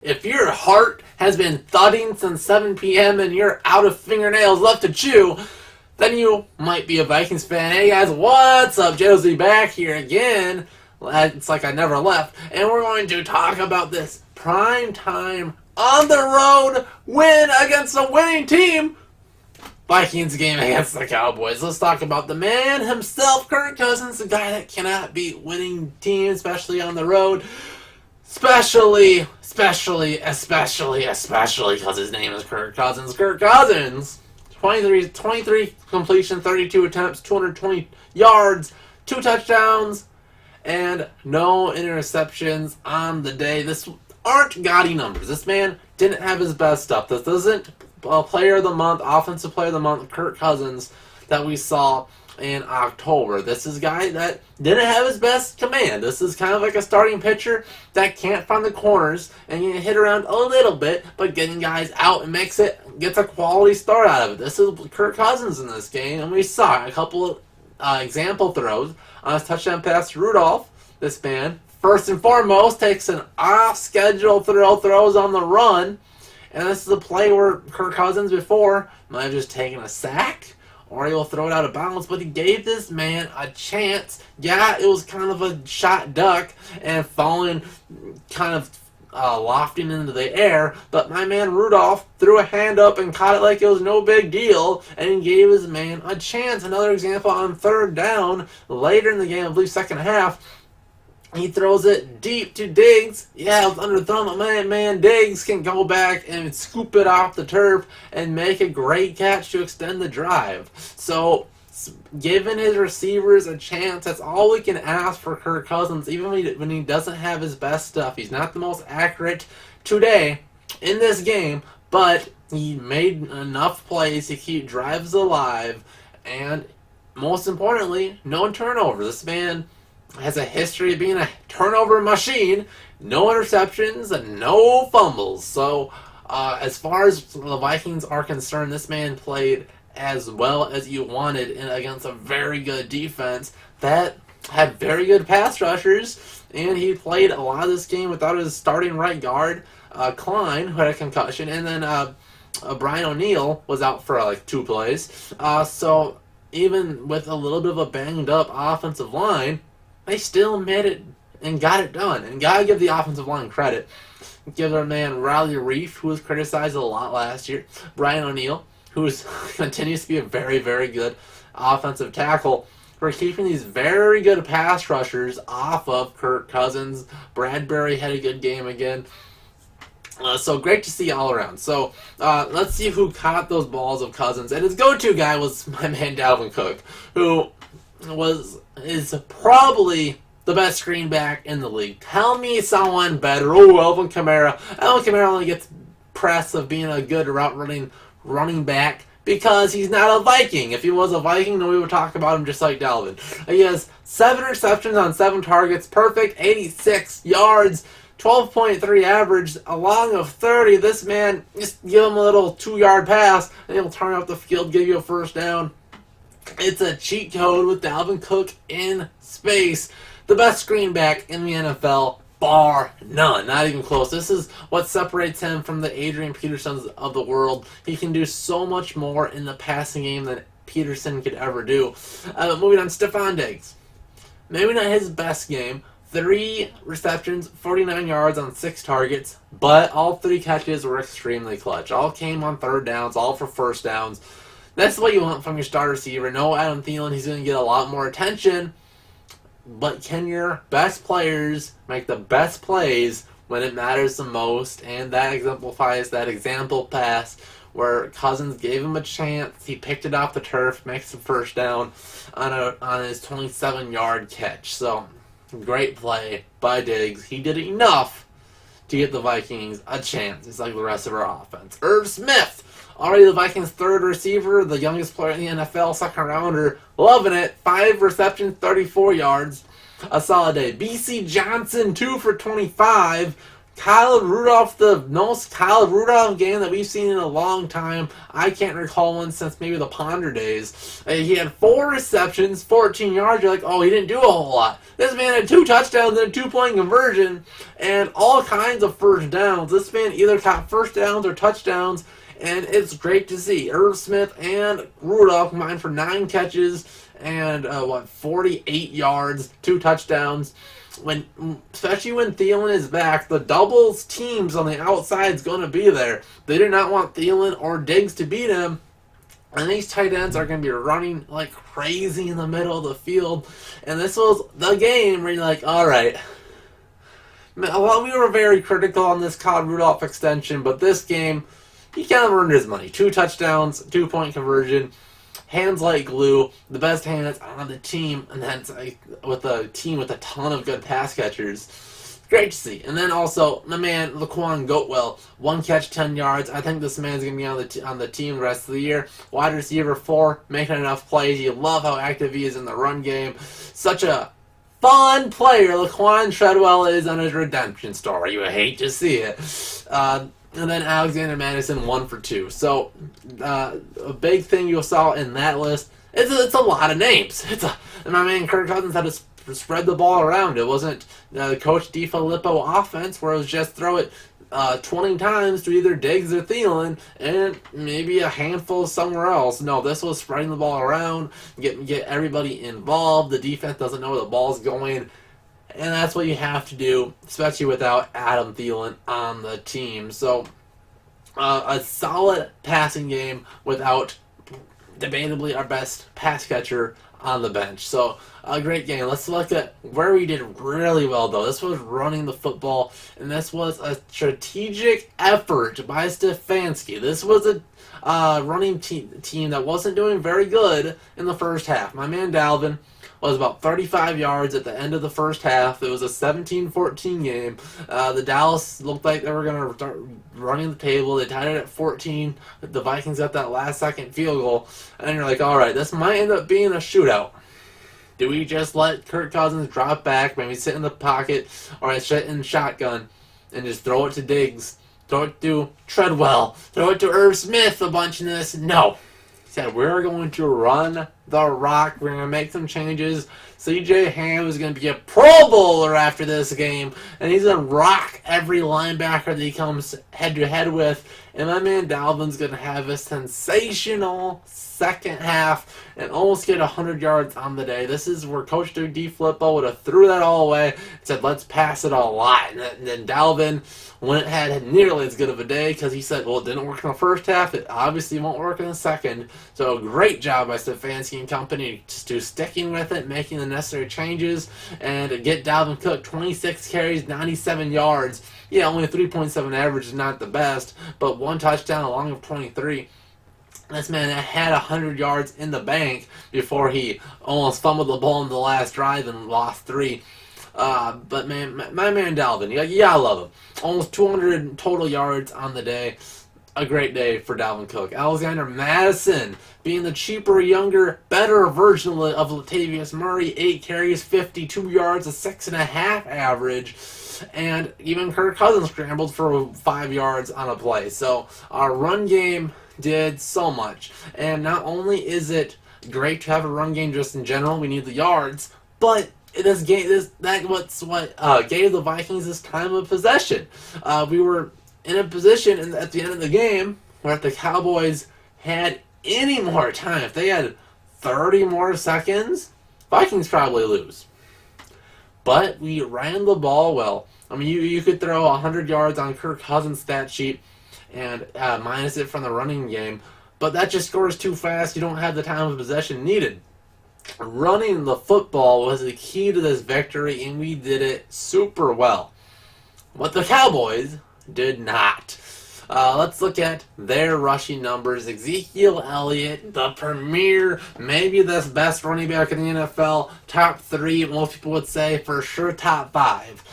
If your heart has been thudding since 7 p.m. and you're out of fingernails left to chew, then you might be a Vikings fan. Hey guys, what's up? Josie back here again. It's like I never left. And we're going to talk about this prime time on the road win against a winning team. Vikings game against the Cowboys. Let's talk about the man himself, Kirk Cousins, the guy that cannot beat winning teams, especially on the road. Especially because his name is Kirk Cousins. Kirk Cousins, 23 completion, 32 attempts, 220 yards, 2 touchdowns, and no interceptions on the day. This aren't gaudy numbers. This man didn't have his best stuff. This isn't player of the month, offensive player of the month, Kirk Cousins, that we saw in October. This is a guy that didn't have his best command. This is kind of like a starting pitcher that can't find the corners and you hit around a little bit, but getting guys out and gets a quality start out of it. This is Kirk Cousins in this game, and we saw a couple of example throws on his touchdown pass to Rudolph. This man, first and foremost, takes an off-schedule throws on the run, and this is a play where Kirk Cousins before might have just taken a sack, or he'll throw it out of bounds, but he gave this man a chance. Yeah, it was kind of a shot duck and falling kind of lofting into the air, but my man Rudolph threw a hand up and caught it like it was no big deal, and he gave his man a chance. Another example on third down, later in the game, I believe second half, he throws it deep to Diggs. Yeah, it was underthrown, but man, Diggs can go back and scoop it off the turf and make a great catch to extend the drive. So, giving his receivers a chance, that's all we can ask for Kirk Cousins, even when he doesn't have his best stuff. He's not the most accurate today in this game, but he made enough plays to keep drives alive, and most importantly, no turnovers. This man has a history of being a turnover machine, no interceptions, and no fumbles. So, as far as the Vikings are concerned, this man played as well as you wanted against a very good defense that had very good pass rushers, and he played a lot of this game without his starting right guard, Klein, who had a concussion, and then Brian O'Neill was out for like 2 plays. So, even with a little bit of a banged-up offensive line, they still made it and got it done. And gotta give the offensive line credit. Give their man Riley Reef, who was criticized a lot last year. Brian O'Neill, who continues to be a very, very good offensive tackle, for keeping these very good pass rushers off of Kirk Cousins. Bradbury had a good game again. So great to see all around. So let's see who caught those balls of Cousins. And his go-to guy was my man Dalvin Cook, who is probably the best screen back in the league. Tell me someone better. Oh, Alvin Kamara. Alvin Kamara only gets press of being a good route running back because he's not a Viking. If he was a Viking, then we would talk about him just like Dalvin. He has 7 receptions on 7 targets, perfect 86 yards, 12.3 average, along of 30. This man, just give him a little 2-yard pass, and he'll turn up the field, give you a first down. It's a cheat code with Dalvin Cook in space. The best screen back in the NFL, bar none. Not even close. This is what separates him from the Adrian Petersons of the world. He can do so much more in the passing game than Peterson could ever do. Moving on, Stephon Diggs. Maybe not his best game. 3 receptions, 49 yards on 6 targets, but all 3 catches were extremely clutch. All came on third downs, all for first downs. That's what you want from your star receiver. No Adam Thielen, he's going to get a lot more attention. But can your best players make the best plays when it matters the most? And that exemplifies that example pass where Cousins gave him a chance. He picked it off the turf, makes the first down on his 27-yard catch. So, great play by Diggs. He did enough to get the Vikings a chance. It's like the rest of our offense. Irv Smith, already the Vikings' 3rd receiver, the youngest player in the NFL, 2nd rounder, loving it. 5 receptions, 34 yards, a solid day. BC Johnson, 2 for 25, Kyle Rudolph, the most Kyle Rudolph game that we've seen in a long time. I can't recall one since maybe the Ponder days. He had 4 receptions, 14 yards. You're like, oh, he didn't do a whole lot. This man had 2 touchdowns and a 2-point conversion and all kinds of first downs. This man either caught first downs or touchdowns, and it's great to see. Irv Smith and Rudolph combined for 9 catches and 48 yards, 2 touchdowns. Especially when Thielen is back, the doubles teams on the outside is going to be there. They do not want Thielen or Diggs to beat him. And these tight ends are going to be running like crazy in the middle of the field. And this was the game where you're like, all right. Well, we were very critical on this Kyle Rudolph extension, but this game, he kind of earned his money. 2 touchdowns, 2-point conversion. Hands like glue, the best hands on the team, and that's with a team with a ton of good pass catchers. Great to see. And then also, my man, Laquan Goatwell, 1 catch, 10 yards. I think this man's going to be on the team the rest of the year. Wide receiver 4, making enough plays. You love how active he is in the run game. Such a fun player Laquan Treadwell is on his redemption story. You hate to see it. And then Alexander Madison 1 for 2. So a big thing you saw in that list is it's a lot of names. And my man Kirk Cousins had to spread the ball around. It wasn't Coach DiFilippo offense where it was just throw it 20 times to either Diggs or Thielen and maybe a handful somewhere else. No, this was spreading the ball around, get everybody involved. The defense doesn't know where the ball's going. And that's what you have to do, especially without Adam Thielen on the team. So, a solid passing game without debatably our best pass catcher on the bench. So, a great game. Let's look at where we did really well, though. This was running the football, and this was a strategic effort by Stefanski. This was a running team that wasn't doing very good in the first half. My man Dalvin was about 35 yards at the end of the first half. It was a 17-14 game. The Dallas looked like they were going to start running the table. They tied it at 14. The Vikings got that last-second field goal. And you're like, all right, this might end up being a shootout. Do we just let Kirk Cousins drop back, maybe sit in the pocket, or sit in shotgun, and just throw it to Diggs, throw it to Treadwell, throw it to Irv Smith a bunch in this? No. He said, we're going to run the rock. We're going to make some changes. C.J. Ham is going to be a Pro Bowler after this game, and he's going to rock every linebacker that he comes head-to-head with. And my man Dalvin's going to have a sensational second half and almost get 100 yards on the day. This is where Coach DiFilippo would have threw that all away and said, let's pass it a lot. And then Dalvin wouldn't have had nearly as good of a day because he said, well, it didn't work in the first half. It obviously won't work in the second. So great job by Stefanski and company to sticking with it, making the necessary changes, and get Dalvin Cook 26 carries, 97 yards. Yeah, only a 3.7 average is not the best, but 1 touchdown along with 23. This man had 100 yards in the bank before he almost fumbled the ball in the last drive and lost 3. But man, my man Dalvin, yeah, I love him. Almost 200 total yards on the day. A great day for Dalvin Cook. Alexander Madison being the cheaper, younger, better version of Latavius Murray. 8 carries, 52 yards, a 6.5 average. And even Kirk Cousins scrambled for 5 yards on a play. So our run game did so much. And not only is it great to have a run game just in general, we need the yards, but this game what gave the Vikings this time of possession. We were in a position at the end of the game where if the Cowboys had any more time, if they had 30 more seconds, Vikings probably lose. But we ran the ball well. I mean, you could throw 100 yards on Kirk Cousins' stat sheet and minus it from the running game, but that just scores too fast. You don't have the time of possession needed. Running the football was the key to this victory, and we did it super well. But the Cowboys did not. Let's look at their rushing numbers. Ezekiel Elliott, the premier, maybe the best running back in the NFL, top 3, most people would say, for sure top 5.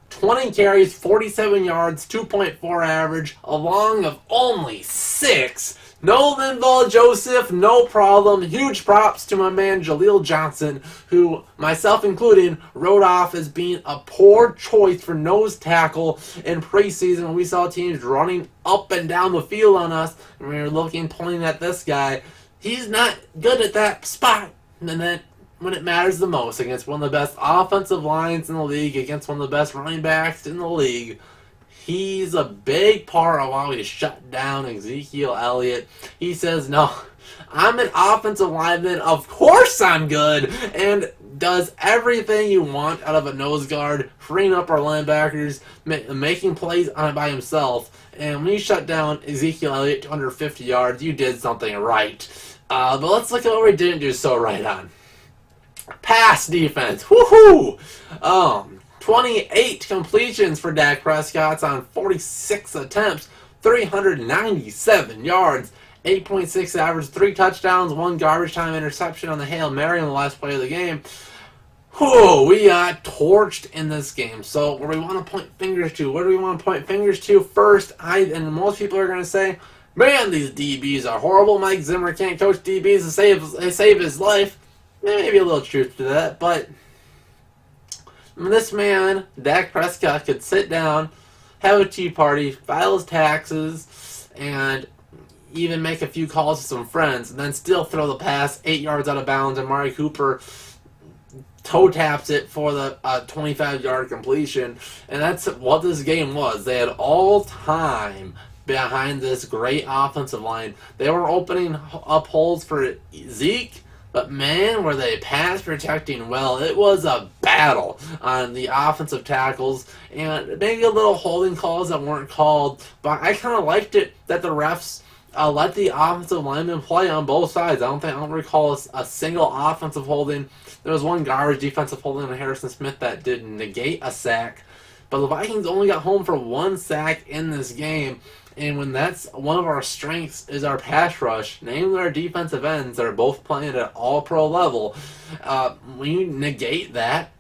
20 carries, 47 yards, 2.4 average, along of only 6 No Linval Joseph, no problem. Huge props to my man Jaleel Johnson, who, myself included, wrote off as being a poor choice for nose tackle in preseason when we saw teams running up and down the field on us, and we were looking, pointing at this guy. He's not good at that spot. And then when it matters the most, against one of the best offensive lines in the league, against one of the best running backs in the league, he's a big part of why we shut down Ezekiel Elliott. He says, no, I'm an offensive lineman. Of course I'm good. And does everything you want out of a nose guard, freeing up our linebackers, making plays on it by himself. And when you shut down Ezekiel Elliott to under 50 yards, you did something right. But let's look at what we didn't do so right on. Pass defense. Woohoo! 28 completions for Dak Prescott on 46 attempts, 397 yards, 8.6 average, 3 touchdowns, 1 garbage time interception on the Hail Mary on the last play of the game. Whew, we got torched in this game. So what do we want to point fingers to? What do we want to point fingers to? First, and most people are going to say, man, these DBs are horrible. Mike Zimmer can't coach DBs to save his life. Maybe a little truth to that, but this man, Dak Prescott, could sit down, have a tea party, file his taxes, and even make a few calls to some friends, and then still throw the pass 8 yards out of bounds, and Amari Cooper toe taps it for the 25-yard completion. And that's what this game was. They had all time behind this great offensive line. They were opening up holes for Zeke, but man, were they pass protecting well. It was a battle on the offensive tackles, and maybe a little holding calls that weren't called, but I kind of liked it that the refs let the offensive linemen play on both sides. I don't recall a single offensive holding. There was one garbage defensive holding on Harrison Smith that did negate a sack, but the Vikings only got home for 1 sack in this game. And when that's one of our strengths is our pass rush, namely our defensive ends that are both playing at all-pro level, when you negate that,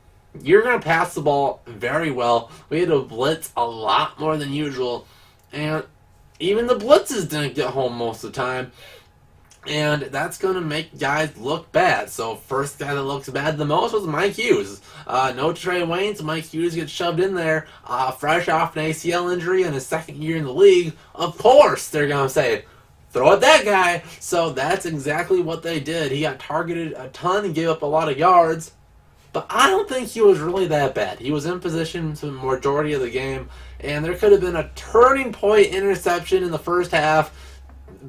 you're going to pass the ball very well. We had to blitz a lot more than usual, and even the blitzes didn't get home most of the time. And that's going to make guys look bad. So first guy that looks bad the most was Mike Hughes. No Trey Waynes. Mike Hughes gets shoved in there fresh off an ACL injury in his second year in the league. Of course they're going to say, throw at that guy. So that's exactly what they did. He got targeted a ton and gave up a lot of yards. But I don't think he was really that bad. He was in position for the majority of the game. And there could have been a turning point interception in the first half.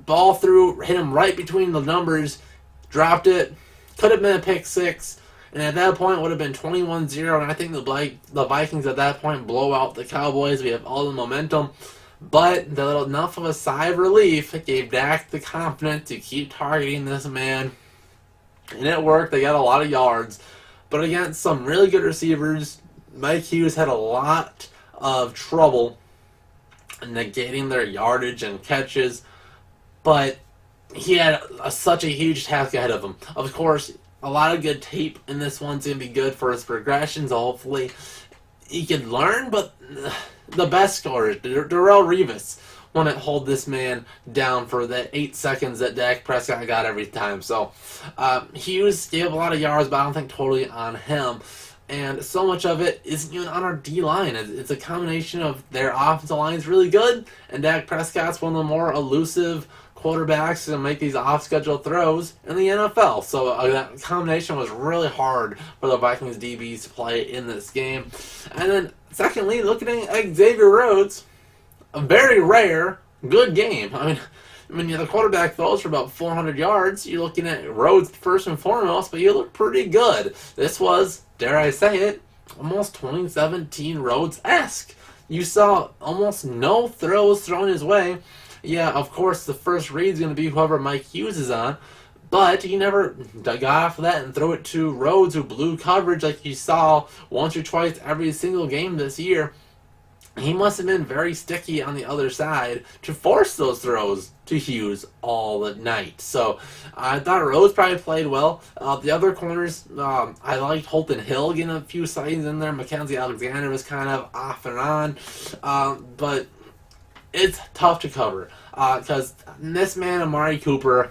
Ball through, hit him right between the numbers, dropped it, could have been a pick six, and at that point it would have been 21-0, and I think the Vikings at that point blow out the Cowboys. We have all the momentum, but enough of a sigh of relief gave Dak the confidence to keep targeting this man, and it worked. They got a lot of yards, but against some really good receivers, Mike Hughes had a lot of trouble negating their yardage and catches. But he had such a huge task ahead of him. Of course, a lot of good tape in this one's going to be good for his progressions. Hopefully, he can learn. But the best scorer, Darrelle Revis, wouldn't hold this man down for the 8 seconds that Dak Prescott got every time. So Hughes gave a lot of yards, but I don't think totally on him. And so much of it isn't even on our D-line. It's a combination of their offensive line is really good, and Dak Prescott's one of the more elusive quarterbacks to make these off-schedule throws in the NFL. So that combination was really hard for the Vikings DBs to play in this game. And then, secondly, looking at Xavier Rhodes, a very rare good game. I mean, the quarterback throws for about 400 yards. You're looking at Rhodes first and foremost, but you look pretty good. This was, dare I say it, almost 2017 Rhodes-esque. You saw almost no throws thrown his way. Yeah, of course, the first read's going to be whoever Mike Hughes is on, but he never got off of that and throw it to Rhodes, who blew coverage like you saw once or twice every single game this year. He must have been very sticky on the other side to force those throws to Hughes all the night. So I thought Rhodes probably played well. The other corners, I liked Holton Hill getting a few sightings in there. Mackenzie Alexander was kind of off and on. But it's tough to cover. Because this man, Amari Cooper,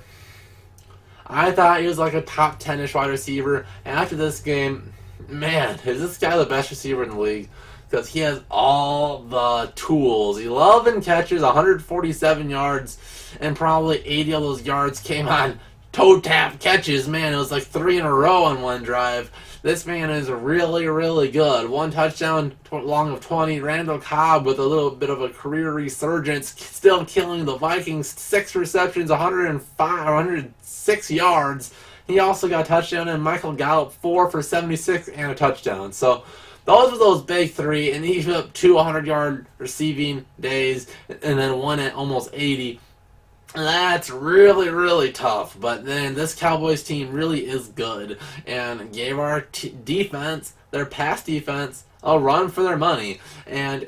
I thought he was like a top 10-ish wide receiver. And after this game, man, is this guy the best receiver in the league? Because he has all the tools. 11 catches, 147 yards, and probably 80 of those yards came on toe tap catches. Man, it was like 3 in a row on one drive. This man is really, really good. 1 touchdown, long of 20. Randall Cobb with a little bit of a career resurgence, still killing the Vikings. 6 receptions, 106 yards. He also got a touchdown, and Michael Gallup 4 for 76 and a touchdown. So those were those big 3, and he put up 2 100-yard receiving days, and then 1 at almost 80. That's really, really tough. But then this Cowboys team really is good and gave our defense, their pass defense, a run for their money. And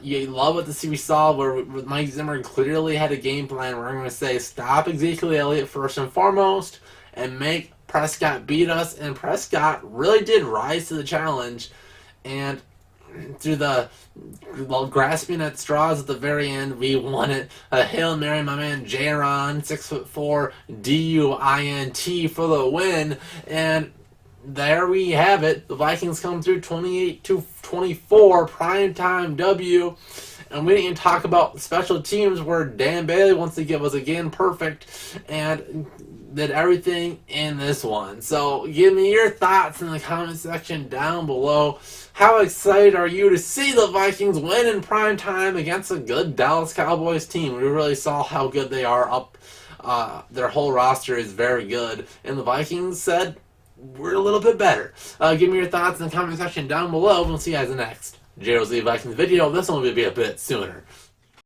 you love what we saw where Mike Zimmer clearly had a game plan where I'm going to say stop Ezekiel Elliott first and foremost and make Prescott beat us. And Prescott really did rise to the challenge. And through grasping at straws at the very end, we won it. A Hail Mary, my man J-Ron, 6'4", DUINT for the win. And there we have it. The Vikings come through 28-24, primetime W. And we didn't even talk about special teams where Dan Bailey, once again, was again perfect and did everything in this one. So give me your thoughts in the comment section down below. How excited are you to see the Vikings win in prime time against a good Dallas Cowboys team? We really saw how good they are up. Their whole roster is very good. And the Vikings said, we're a little bit better. Give me your thoughts in the comment section down below. We'll see you guys in the next JOZ Vikings video. This one will be a bit sooner.